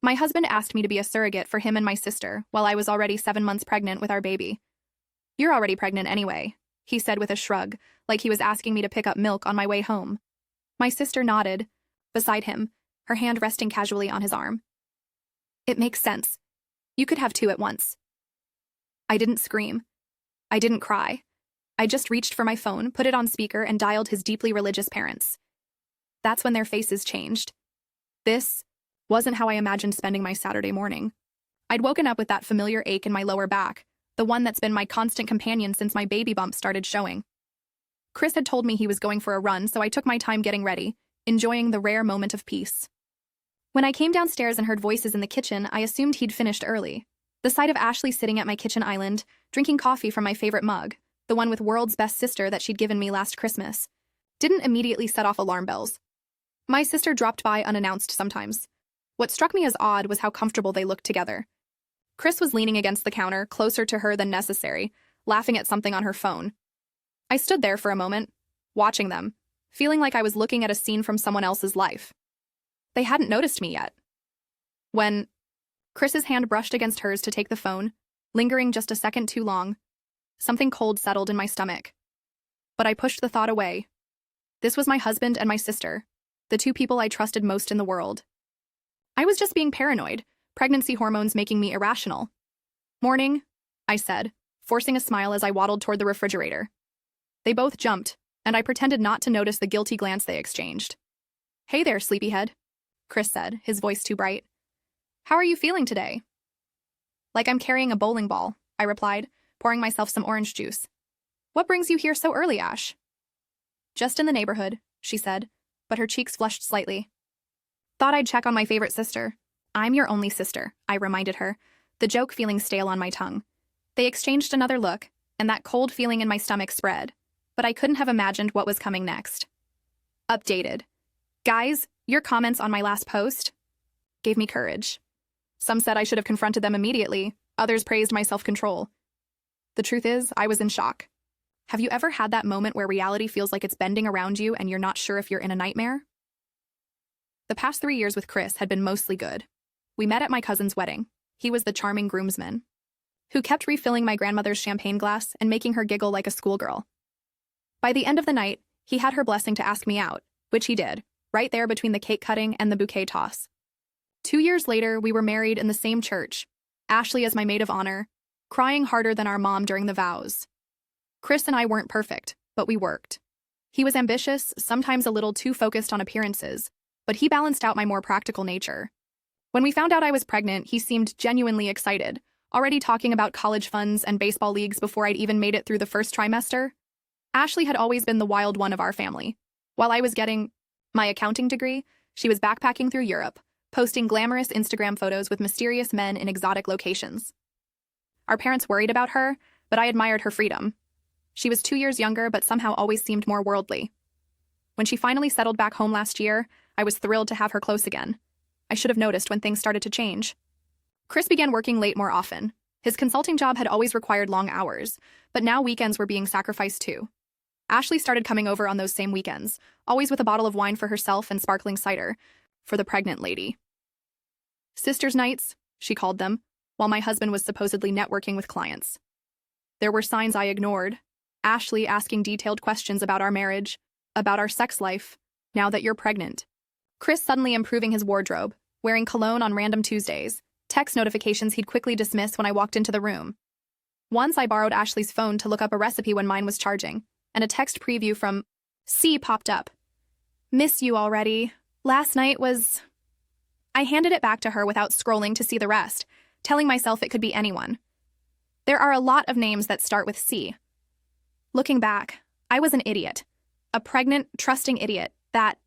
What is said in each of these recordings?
My husband asked me to be a surrogate for him and my sister while I was already 7 months pregnant with our baby. You're already pregnant anyway, he said with a shrug, like he was asking me to pick up milk on my way home. My sister nodded, beside him, her hand resting casually on his arm. It makes sense. You could have two at once. I didn't scream. I didn't cry. I just reached for my phone, put it on speaker, and dialed his deeply religious parents. That's when their faces changed. This wasn't how I imagined spending my Saturday morning. I'd woken up with that familiar ache in my lower back, the one that's been my constant companion since my baby bump started showing. Chris had told me he was going for a run, so I took my time getting ready, enjoying the rare moment of peace. When I came downstairs and heard voices in the kitchen, I assumed he'd finished early. The sight of Ashley sitting at my kitchen island, drinking coffee from my favorite mug, the one with world's best sister that she'd given me last Christmas, didn't immediately set off alarm bells. My sister dropped by unannounced sometimes. What struck me as odd was how comfortable they looked together. Chris was leaning against the counter, closer to her than necessary, laughing at something on her phone. I stood there for a moment, watching them, feeling like I was looking at a scene from someone else's life. They hadn't noticed me yet. When Chris's hand brushed against hers to take the phone, lingering just a second too long, something cold settled in my stomach. But I pushed the thought away. This was my husband and my sister, the two people I trusted most in the world. I was just being paranoid, pregnancy hormones making me irrational. Morning, I said, forcing a smile as I waddled toward the refrigerator. They both jumped, and I pretended not to notice the guilty glance they exchanged. Hey there, sleepyhead, Chris said, his voice too bright. How are you feeling today? Like I'm carrying a bowling ball, I replied, pouring myself some orange juice. What brings you here so early, Ash? Just in the neighborhood, she said, but her cheeks flushed slightly. Thought I'd check on my favorite sister. I'm your only sister, I reminded her, the joke feeling stale on my tongue. They exchanged another look, and that cold feeling in my stomach spread, but I couldn't have imagined what was coming next. Updated. Guys, your comments on my last post gave me courage. Some said I should have confronted them immediately, others praised my self-control. The truth is, I was in shock. Have you ever had that moment where reality feels like it's bending around you and you're not sure if you're in a nightmare? The past 3 years with Chris had been mostly good. We met at my cousin's wedding. He was the charming groomsman, who kept refilling my grandmother's champagne glass and making her giggle like a schoolgirl. By the end of the night, he had her blessing to ask me out, which he did, right there between the cake cutting and the bouquet toss. 2 years later, we were married in the same church, Ashley as my maid of honor, crying harder than our mom during the vows. Chris and I weren't perfect, but we worked. He was ambitious, sometimes a little too focused on appearances, but he balanced out my more practical nature. When we found out I was pregnant, he seemed genuinely excited, already talking about college funds and baseball leagues before I'd even made it through the first trimester. Ashley had always been the wild one of our family. While I was getting my accounting degree, she was backpacking through Europe, posting glamorous Instagram photos with mysterious men in exotic locations. Our parents worried about her, but I admired her freedom. She was 2 years younger, but somehow always seemed more worldly. When she finally settled back home last year, I was thrilled to have her close again. I should have noticed when things started to change. Chris began working late more often. His consulting job had always required long hours, but now weekends were being sacrificed too. Ashley started coming over on those same weekends, always with a bottle of wine for herself and sparkling cider for the pregnant lady. Sisters' nights, she called them, while my husband was supposedly networking with clients. There were signs I ignored. Ashley asking detailed questions about our marriage, about our sex life, now that you're pregnant. Chris suddenly improving his wardrobe, wearing cologne on random Tuesdays, text notifications he'd quickly dismiss when I walked into the room. Once I borrowed Ashley's phone to look up a recipe when mine was charging, and a text preview from C popped up. Miss you already. Last night was... I handed it back to her without scrolling to see the rest, telling myself it could be anyone. There are a lot of names that start with C. Looking back, I was an idiot. A pregnant, trusting idiot that...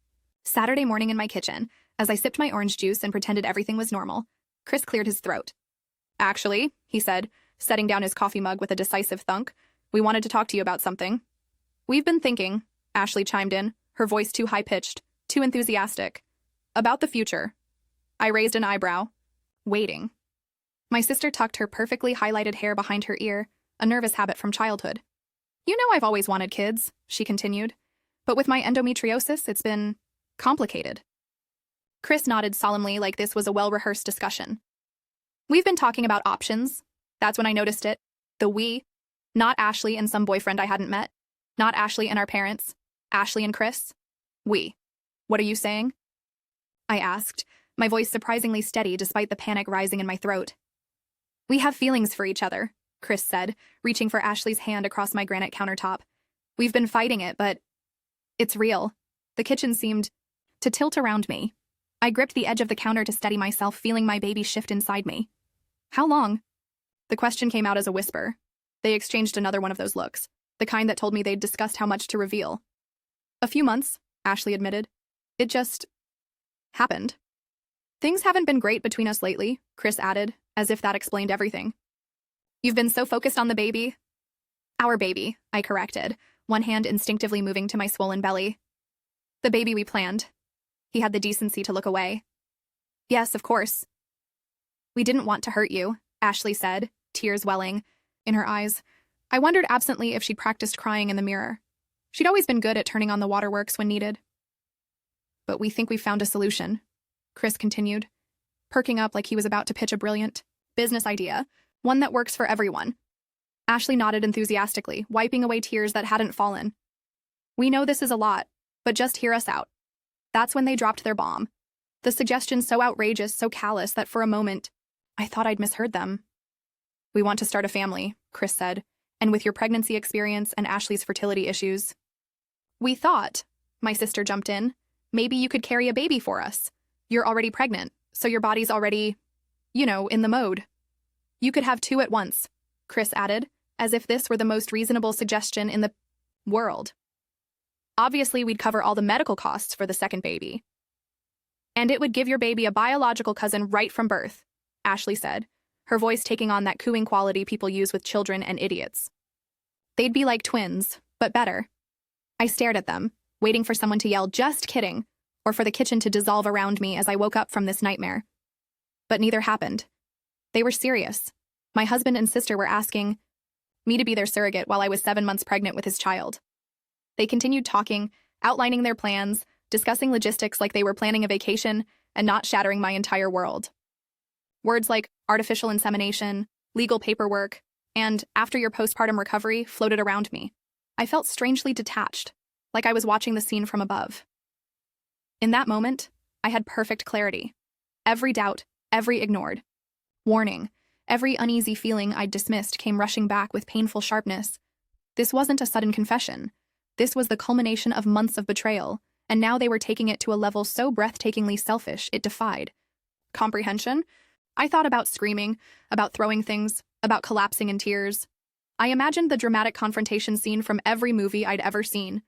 Saturday morning in my kitchen, as I sipped my orange juice and pretended everything was normal, Chris cleared his throat. Actually, he said, setting down his coffee mug with a decisive thunk, we wanted to talk to you about something. We've been thinking, Ashley chimed in, her voice too high-pitched, too enthusiastic. About the future. I raised an eyebrow. Waiting. My sister tucked her perfectly highlighted hair behind her ear, a nervous habit from childhood. You know I've always wanted kids, she continued. But with my endometriosis, it's been... complicated. Chris nodded solemnly like this was a well-rehearsed discussion. We've been talking about options. That's when I noticed it. The we. Not Ashley and some boyfriend I hadn't met. Not Ashley and our parents. Ashley and Chris. We. What are you saying? I asked, my voice surprisingly steady despite the panic rising in my throat. We have feelings for each other, Chris said, reaching for Ashley's hand across my granite countertop. We've been fighting it, but it's real. The kitchen seemed to tilt around me. I gripped the edge of the counter to steady myself, feeling my baby shift inside me. How long? The question came out as a whisper. They exchanged another one of those looks, the kind that told me they'd discussed how much to reveal. A few months, Ashley admitted. It just happened. Things haven't been great between us lately, Chris added, as if that explained everything. You've been so focused on the baby. Our baby, I corrected, one hand instinctively moving to my swollen belly. The baby we planned. He had the decency to look away. Yes, of course. We didn't want to hurt you, Ashley said, tears welling in her eyes. I wondered absently if she'd practiced crying in the mirror. She'd always been good at turning on the waterworks when needed. But we think we've found a solution, Chris continued, perking up like he was about to pitch a brilliant business idea, one that works for everyone. Ashley nodded enthusiastically, wiping away tears that hadn't fallen. We know this is a lot, but just hear us out. That's when they dropped their bomb. The suggestion so outrageous, so callous that for a moment, I thought I'd misheard them. We want to start a family, Chris said, and with your pregnancy experience and Ashley's fertility issues. We thought, my sister jumped in, maybe you could carry a baby for us. You're already pregnant, so your body's already, in the mode. You could have two at once, Chris added, as if this were the most reasonable suggestion in the world. Obviously, we'd cover all the medical costs for the second baby. And it would give your baby a biological cousin right from birth, Ashley said, her voice taking on that cooing quality people use with children and idiots. They'd be like twins, but better. I stared at them, waiting for someone to yell, "Just kidding," or for the kitchen to dissolve around me as I woke up from this nightmare. But neither happened. They were serious. My husband and sister were asking me to be their surrogate while I was 7 months pregnant with his child. They continued talking, outlining their plans, discussing logistics like they were planning a vacation and not shattering my entire world. Words like artificial insemination, legal paperwork, and after your postpartum recovery floated around me. I felt strangely detached, like I was watching the scene from above. In that moment, I had perfect clarity. Every doubt, every ignored warning, every uneasy feeling I'd dismissed came rushing back with painful sharpness. This wasn't a sudden confession. This was the culmination of months of betrayal, and now they were taking it to a level so breathtakingly selfish it defied comprehension. I thought about screaming, about throwing things, about collapsing in tears. I imagined the dramatic confrontation scene from every movie I'd ever seen.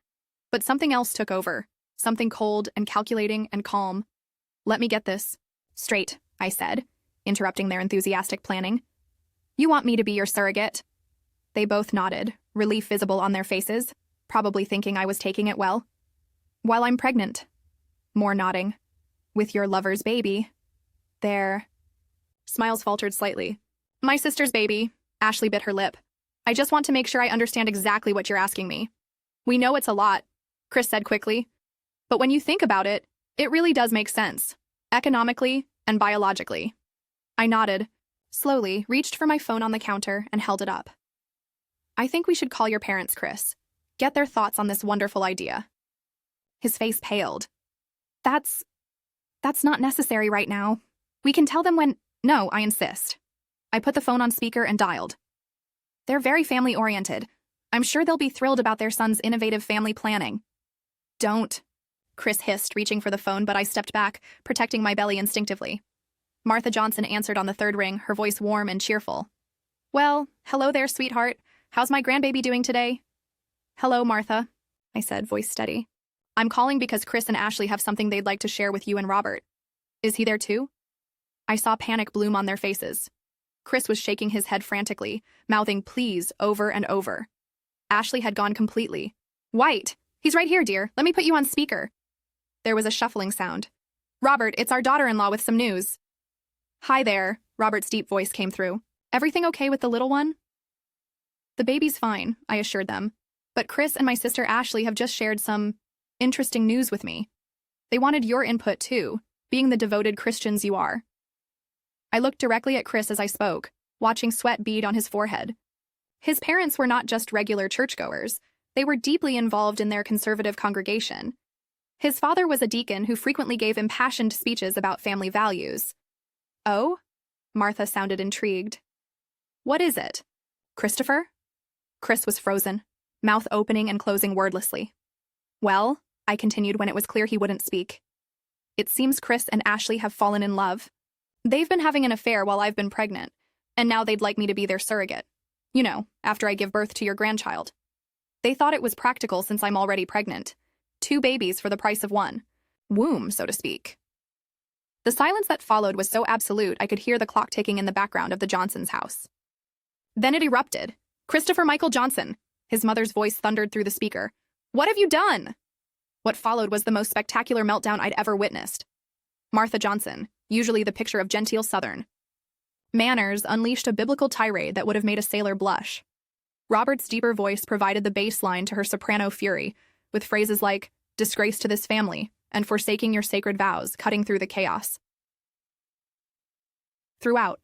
But something else took over, something cold and calculating and calm. Let me get this straight, I said, interrupting their enthusiastic planning. You want me to be your surrogate? They both nodded, relief visible on their faces, probably thinking I was taking it well. While I'm pregnant. More nodding. With your lover's baby. There. Smiles faltered slightly. My sister's baby. Ashley bit her lip. I just want to make sure I understand exactly what you're asking me. We know it's a lot, Chris said quickly. But when you think about it, it really does make sense. Economically and biologically. I nodded, slowly reached for my phone on the counter and held it up. I think we should call your parents, Chris. Get their thoughts on this wonderful idea. His face paled. That's not necessary right now. We can tell them when— No, I insist. I put the phone on speaker and dialed. They're very family-oriented. I'm sure they'll be thrilled about their son's innovative family planning. Don't, Chris hissed, reaching for the phone, but I stepped back, protecting my belly instinctively. Martha Johnson answered on the third ring, her voice warm and cheerful. Well, hello there, sweetheart. How's my grandbaby doing today? Hello, Martha, I said, voice steady. I'm calling because Chris and Ashley have something they'd like to share with you and Robert. Is he there too? I saw panic bloom on their faces. Chris was shaking his head frantically, mouthing please over and over. Ashley had gone completely white. He's right here, dear. Let me put you on speaker. There was a shuffling sound. Robert, it's our daughter-in-law with some news. Hi there, Robert's deep voice came through. Everything okay with the little one? The baby's fine, I assured them. But Chris and my sister Ashley have just shared some interesting news with me. They wanted your input too, being the devoted Christians you are. I looked directly at Chris as I spoke, watching sweat bead on his forehead. His parents were not just regular churchgoers, they were deeply involved in their conservative congregation. His father was a deacon who frequently gave impassioned speeches about family values. Oh? Martha sounded intrigued. What is it? Christopher? Chris was frozen, mouth opening and closing wordlessly. Well, I continued when it was clear he wouldn't speak. It seems Chris and Ashley have fallen in love. They've been having an affair while I've been pregnant, and now they'd like me to be their surrogate. You know, after I give birth to your grandchild. They thought it was practical since I'm already pregnant. 2 babies for the price of 1. Womb, so to speak. The silence that followed was so absolute I could hear the clock ticking in the background of the Johnsons' house. Then it erupted. Christopher Michael Johnson. His mother's voice thundered through the speaker. What have you done? What followed was the most spectacular meltdown I'd ever witnessed. Martha Johnson, usually the picture of genteel Southern manners, unleashed a biblical tirade that would have made a sailor blush. Robert's deeper voice provided the bass line to her soprano fury, with phrases like, disgrace to this family, and forsaking your sacred vows, cutting through the chaos. Throughout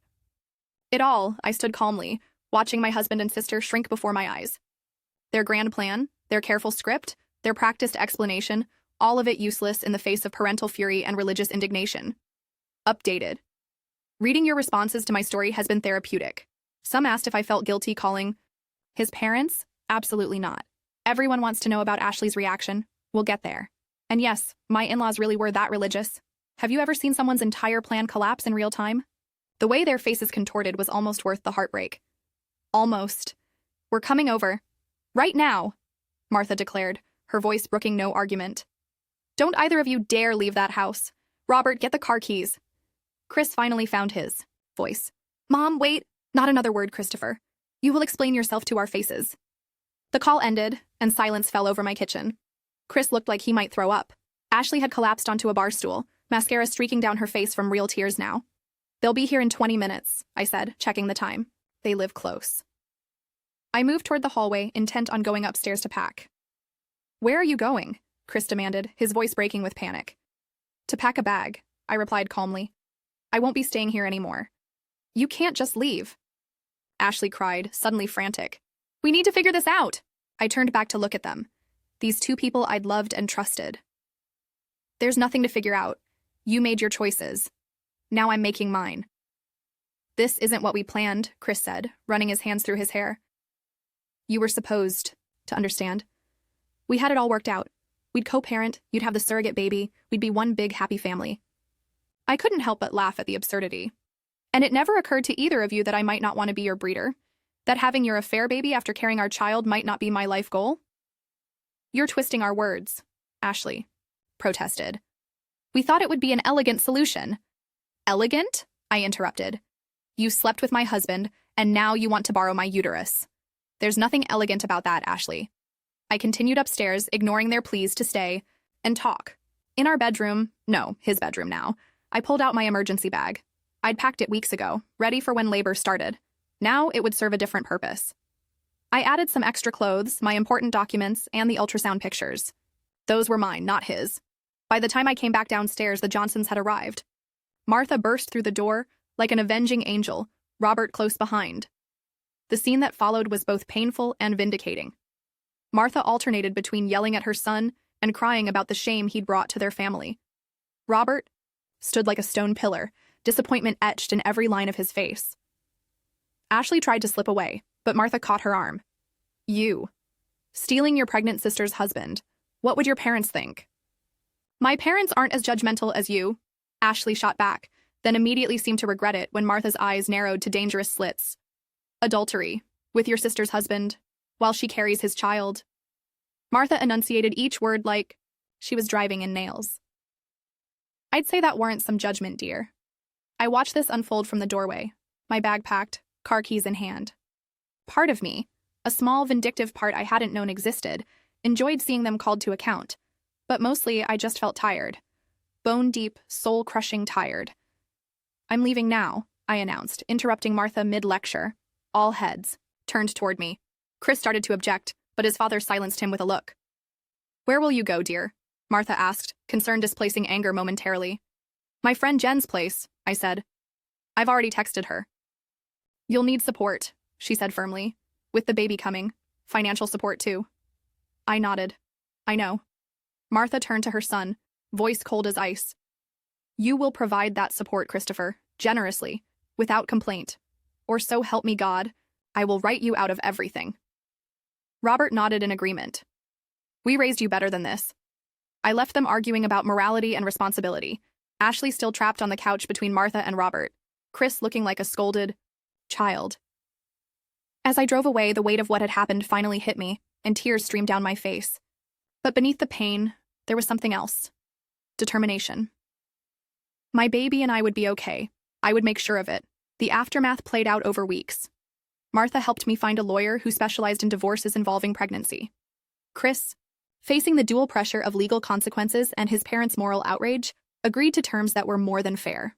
it all, I stood calmly, watching my husband and sister shrink before my eyes. Their grand plan, their careful script, their practiced explanation, all of it useless in the face of parental fury and religious indignation. Updated. Reading your responses to my story has been therapeutic. Some asked if I felt guilty calling his parents. Absolutely not. Everyone wants to know about Ashley's reaction. We'll get there. And yes, my in-laws really were that religious. Have you ever seen someone's entire plan collapse in real time? The way their faces contorted was almost worth the heartbreak. Almost. We're coming over. Right now, Martha declared, her voice brooking no argument. Don't either of you dare leave that house. Robert, get the car keys. Chris finally found his voice. Mom, wait. Not another word, Christopher. You will explain yourself to our faces. The call ended, and silence fell over my kitchen. Chris looked like he might throw up. Ashley had collapsed onto a bar stool, mascara streaking down her face from real tears now. They'll be here in 20 minutes, I said, checking the time. They live close. I moved toward the hallway, intent on going upstairs to pack. Where are you going? Chris demanded, his voice breaking with panic. To pack a bag, I replied calmly. I won't be staying here anymore. You can't just leave. Ashley cried, suddenly frantic. We need to figure this out. I turned back to look at them. These 2 people I'd loved and trusted. There's nothing to figure out. You made your choices. Now I'm making mine. This isn't what we planned, Chris said, running his hands through his hair. You were supposed to understand. We had it all worked out. We'd co-parent, you'd have the surrogate baby, we'd be one big happy family. I couldn't help but laugh at the absurdity. And it never occurred to either of you that I might not want to be your breeder, that having your affair baby after carrying our child might not be my life goal? You're twisting our words, Ashley protested. We thought it would be an elegant solution. Elegant? I interrupted. You slept with my husband, and now you want to borrow my uterus. There's nothing elegant about that, Ashley. I continued upstairs, ignoring their pleas to stay and talk. In our bedroom, no, his bedroom now, I pulled out my emergency bag. I'd packed it weeks ago, ready for when labor started. Now it would serve a different purpose. I added some extra clothes, my important documents, and the ultrasound pictures. Those were mine, not his. By the time I came back downstairs, the Johnsons had arrived. Martha burst through the door, like an avenging angel, Robert close behind. The scene that followed was both painful and vindicating. Martha alternated between yelling at her son and crying about the shame he'd brought to their family. Robert stood like a stone pillar, disappointment etched in every line of his face. Ashley tried to slip away, but Martha caught her arm. You. Stealing your pregnant sister's husband. What would your parents think? My parents aren't as judgmental as you, Ashley shot back, then immediately seemed to regret it when Martha's eyes narrowed to dangerous slits. Adultery, with your sister's husband, while she carries his child. Martha enunciated each word like she was driving in nails. I'd say that warrants some judgment, dear. I watched this unfold from the doorway, my bag packed, car keys in hand. Part of me, a small vindictive part I hadn't known existed, enjoyed seeing them called to account, but mostly I just felt tired. Bone-deep, soul-crushing tired. I'm leaving now, I announced, interrupting Martha mid-lecture. All heads turned toward me. Chris started to object, but his father silenced him with a look. Where will you go, dear? Martha asked, concern displacing anger momentarily. My friend Jen's place, I said. I've already texted her. You'll need support, she said firmly. With the baby coming, financial support too. I nodded. I know. Martha turned to her son, voice cold as ice. You will provide that support, Christopher, generously, without complaint. Or so help me God, I will write you out of everything. Robert nodded in agreement. We raised you better than this. I left them arguing about morality and responsibility, Ashley still trapped on the couch between Martha and Robert, Chris looking like a scolded child. As I drove away, the weight of what had happened finally hit me, and tears streamed down my face. But beneath the pain, there was something else. Determination. My baby and I would be okay. I would make sure of it. The aftermath played out over weeks. Martha helped me find a lawyer who specialized in divorces involving pregnancy. Chris, facing the dual pressure of legal consequences and his parents' moral outrage, agreed to terms that were more than fair.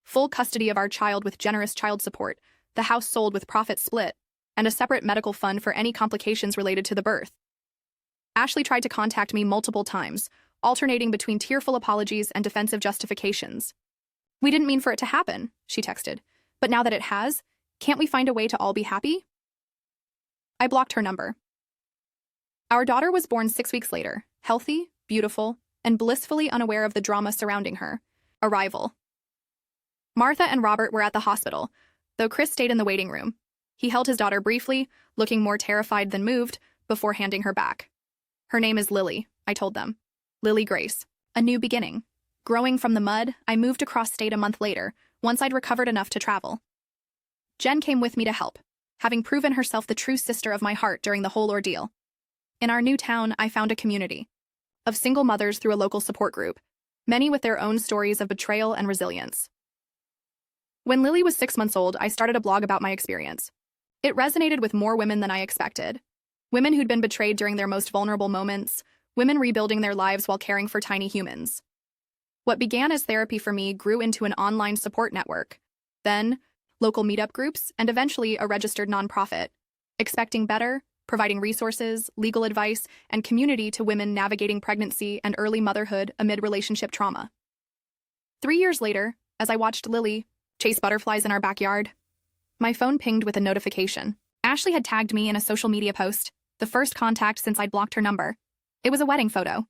Full custody of our child with generous child support, the house sold with profits split, and a separate medical fund for any complications related to the birth. Ashley tried to contact me multiple times, alternating between tearful apologies and defensive justifications. We didn't mean for it to happen, she texted, but now that it has, can't we find a way to all be happy? I blocked her number. Our daughter was born 6 weeks later, healthy, beautiful, and blissfully unaware of the drama surrounding her. Arrival. Martha and Robert were at the hospital, though Chris stayed in the waiting room. He held his daughter briefly, looking more terrified than moved, before handing her back. Her name is Lily, I told them. Lily Grace. A new beginning. Growing from the mud, I moved across state a month later, once I'd recovered enough to travel. Jen came with me to help, having proven herself the true sister of my heart during the whole ordeal. In our new town, I found a community of single mothers through a local support group, many with their own stories of betrayal and resilience. When Lily was 6 months old, I started a blog about my experience. It resonated with more women than I expected. Women who'd been betrayed during their most vulnerable moments, women rebuilding their lives while caring for tiny humans. What began as therapy for me grew into an online support network, then local meetup groups, and eventually a registered nonprofit. Expecting better, providing resources, legal advice, and community to women navigating pregnancy and early motherhood amid relationship trauma. 3 years later, as I watched Lily chase butterflies in our backyard, my phone pinged with a notification. Ashley had tagged me in a social media post, the first contact since I'd blocked her number. It was a wedding photo.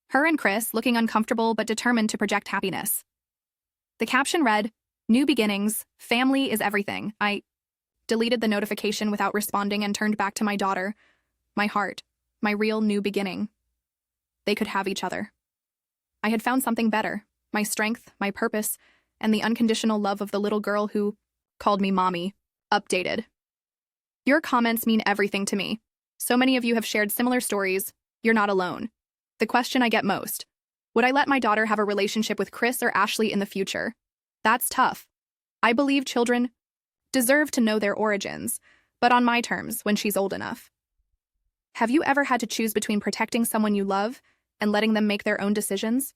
Her and Chris looking uncomfortable but determined to project happiness. The caption read, "New beginnings, family is everything." I deleted the notification without responding and turned back to my daughter, my heart, my real new beginning. They could have each other. I had found something better, my strength, my purpose, and the unconditional love of the little girl who called me mommy. Updated. Your comments mean everything to me. So many of you have shared similar stories. You're not alone. The question I get most: would I let my daughter have a relationship with Chris or Ashley in the future? That's tough. I believe children deserve to know their origins, but on my terms when she's old enough. Have you ever had to choose between protecting someone you love and letting them make their own decisions?